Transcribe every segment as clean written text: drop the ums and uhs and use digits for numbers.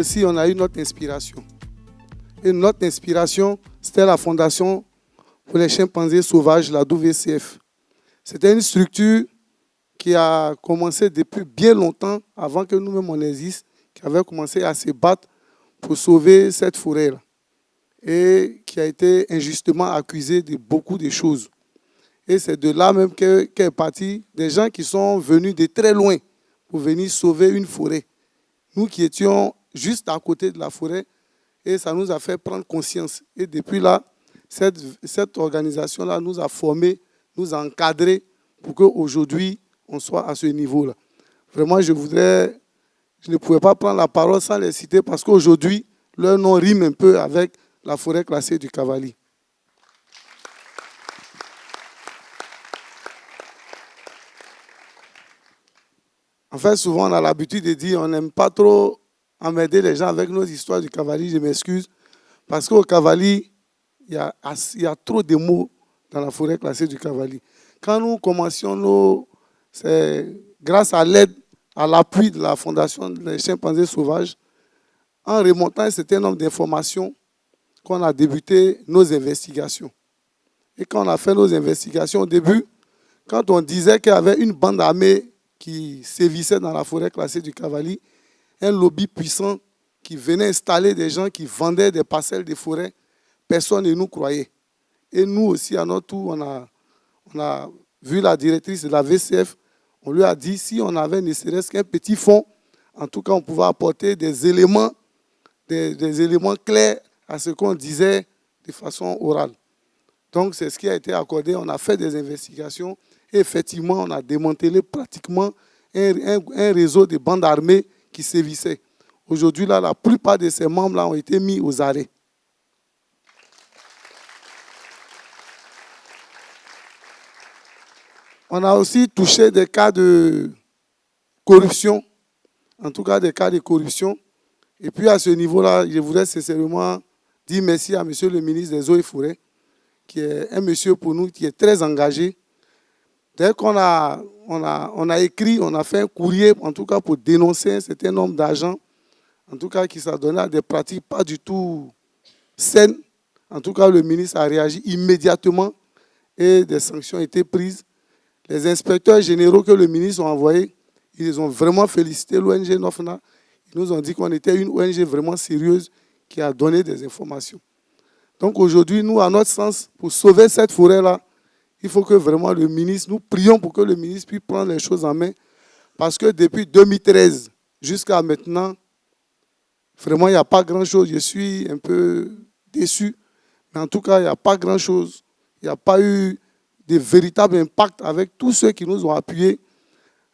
aussi, on a eu notre inspiration. Et notre inspiration, c'était la Fondation pour les chimpanzés sauvages, la WCF. C'était une structure qui a commencé depuis bien longtemps, avant que nous-mêmes on existe, qui avait commencé à se battre pour sauver cette forêt-là. Et qui a été injustement accusée de beaucoup de choses. Et c'est de là même qu'est parti des gens qui sont venus de très loin pour venir sauver une forêt. Nous qui étions juste à côté de la forêt, et ça nous a fait prendre conscience. Et depuis là, cette organisation-là nous a formés, nous a encadrés pour qu'aujourd'hui, on soit à ce niveau-là. Vraiment, je ne pouvais pas prendre la parole sans les citer parce qu'aujourd'hui, leur nom rime un peu avec la forêt classée du Cavally. En fait, souvent, on a l'habitude de dire on n'aime pas trop emmerder les gens avec nos histoires du Cavally, je m'excuse. Parce qu'au Cavally, il y a trop de mots dans la forêt classée du Cavally. Quand nous commencions c'est grâce à l'aide, à l'appui de la Fondation des chimpanzés sauvages, en remontant un certain nombre d'informations, qu'on a débuté nos investigations. Et quand on a fait nos investigations au début, quand on disait qu'il y avait une bande armée qui sévissait dans la forêt classée du Cavally, un lobby puissant qui venait installer des gens qui vendaient des parcelles de forêt, personne ne nous croyait. Et nous aussi, à notre tour, on a vu la directrice de la VCF, on lui a dit si on avait ne serait-ce qu'un petit fonds, en tout cas on pouvait apporter des éléments clairs à ce qu'on disait de façon orale. Donc c'est ce qui a été accordé, on a fait des investigations et effectivement on a démantelé pratiquement un réseau de bandes armées qui sévissaient. Aujourd'hui, là, la plupart de ces membres-là ont été mis aux arrêts. On a aussi touché des cas de corruption, en tout cas des cas de corruption. Et puis à ce niveau-là, je voudrais sincèrement dire merci à monsieur le ministre des Eaux et Forêts, qui est un monsieur pour nous qui est très engagé. Dès qu'on a écrit, on a fait un courrier, en tout cas pour dénoncer un certain nombre d'agents, en tout cas qui s'adonnaient à des pratiques pas du tout saines. En tout cas, le ministre a réagi immédiatement et des sanctions ont été prises. Les inspecteurs généraux que le ministre a envoyés, ils ont vraiment félicité l'ONG NOFNA. Ils nous ont dit qu'on était une ONG vraiment sérieuse qui a donné des informations. Donc aujourd'hui, nous, à notre sens, pour sauver cette forêt-là, il faut que vraiment le ministre, nous prions pour que le ministre puisse prendre les choses en main. Parce que depuis 2013 jusqu'à maintenant, vraiment, il n'y a pas grand-chose. Je suis un peu déçu. Mais en tout cas, il n'y a pas grand-chose. Il n'y a pas eu de véritable impact avec tous ceux qui nous ont appuyés.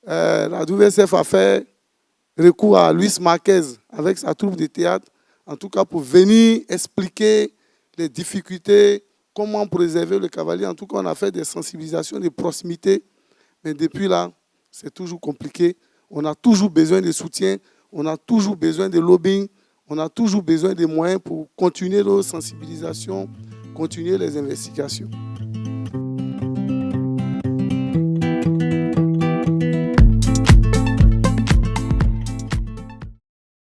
La WCF a fait recours à Luis Marquez avec sa troupe de théâtre, en tout cas pour venir expliquer les difficultés, comment préserver le Cavally. En tout cas, on a fait des sensibilisations de proximité. Mais depuis là, c'est toujours compliqué. On a toujours besoin de soutien, on a toujours besoin de lobbying, on a toujours besoin de moyens pour continuer nos sensibilisations, continuer les investigations.